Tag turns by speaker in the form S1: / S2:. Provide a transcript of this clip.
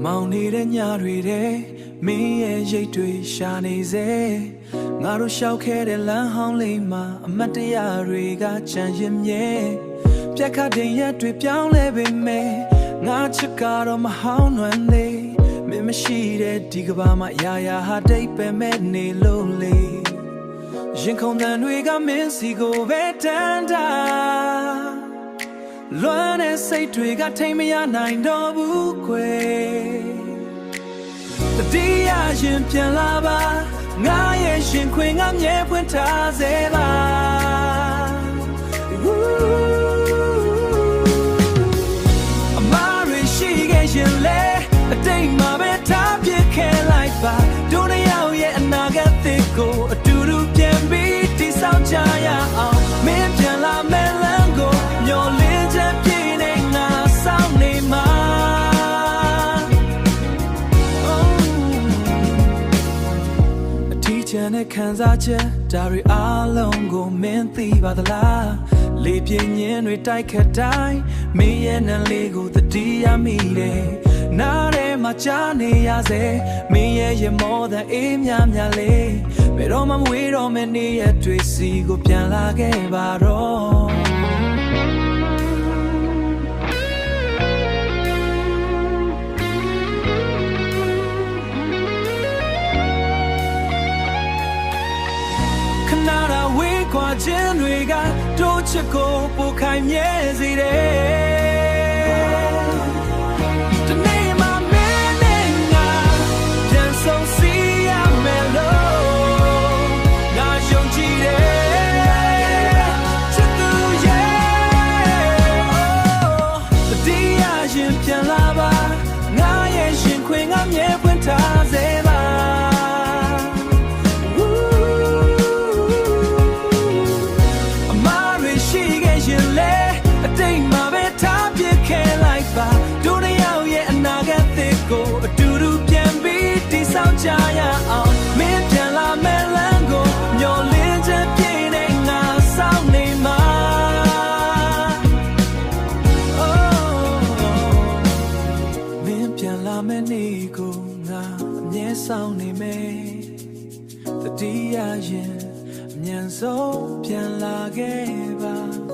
S1: မောင်နေတဲ့ညတွေတဲ့မင်းရဲ့ရိတ်တွေရှာနေစေငါတို့ရှောက်ခဲ့တဲ့လမ်းဟောင်းလေးမှာအမတ်တရားတွေကချမ်းရင်မြဲပြက်ခတ်တဲ့ရက်တွေပြောင်းလဲပေမဲ့ငါချစ်ကတော့မဟောင်းနွမ်းသေးမင်းမရှိတဲ့ဒီကဘာမှာရာရာဟာတိတ်ပဲမဲ့နေလို့လေရင်ခုန်တဲ့တွေကမင်းစီကိုပဲတန်းတာလွမ်းတဲ့စိတ်တွေကထိမ်မရနိုင်တော့ဘူးခွေတတိယရင်ပြန်လာပါငါရဲ့ရှင်ခွင်ကမြဲဖွင့်ထားစေပါအမားရရှိခဲ့ရင်လေအတိတ်မှာပဲထားပြခဲ့လိုက်ပါတို့နှစ်ယောက်ရဲ့အနာဂတ်သစ်ကိုအတူတူပြန်ပြီးတည်ဆောက်ကြရအောင်မင်းပြန်လာမယ်လမ်းကိုမျောလင်းချက်ပြည့်နေငါဆောင်နေမှာချမ်းတဲ့ခံစားချက်ဒါတွေအားလုံးကိုမင်းသိပါသလားလေပြင်းညင်းတွေတိုက်ခတ်တိုင်းမင်းရဲ့နံလေးကိုသတိရမိတယ်နားထဲမှာကြားနေရစေမင်းရဲ့ရမောတဲ့အေးမြမြလေးဘယ်တော့မှမဝေးတော့မယ့်နေ့ရက်တွေစီကိုပြန်လာခဲ့ပါတော့နာတာဝေးကွာခြင်းတွေကတို့ချစ်ကိုပိုခိုင်မြဲစေတယ်တနေ့မှမင်းနဲ့ငါပြန်ဆုံးစီရမယ်လို့ငါယုံကြည်တယ်ချစ်သူရဲ့တတိယရင်ပြန်လာပါငါရဲ့ရှင်ခွင်ကမြဲဖွင့်ထားစေပါကိုအတူတူပြန်ပြီးတည်ဆောက်ကြရအောင်မင်းပြန်လာမယ်လမ်းကိုမျောလင်းချက်ပြည့်နေငါဆောင်နေမှာမင်းပြန်လာမယ်နေ့ကိုငါအမြဲဆောင်နေမယ်တတိယရင်အမြန်ဆုံးပြန်လာခဲ့ပါ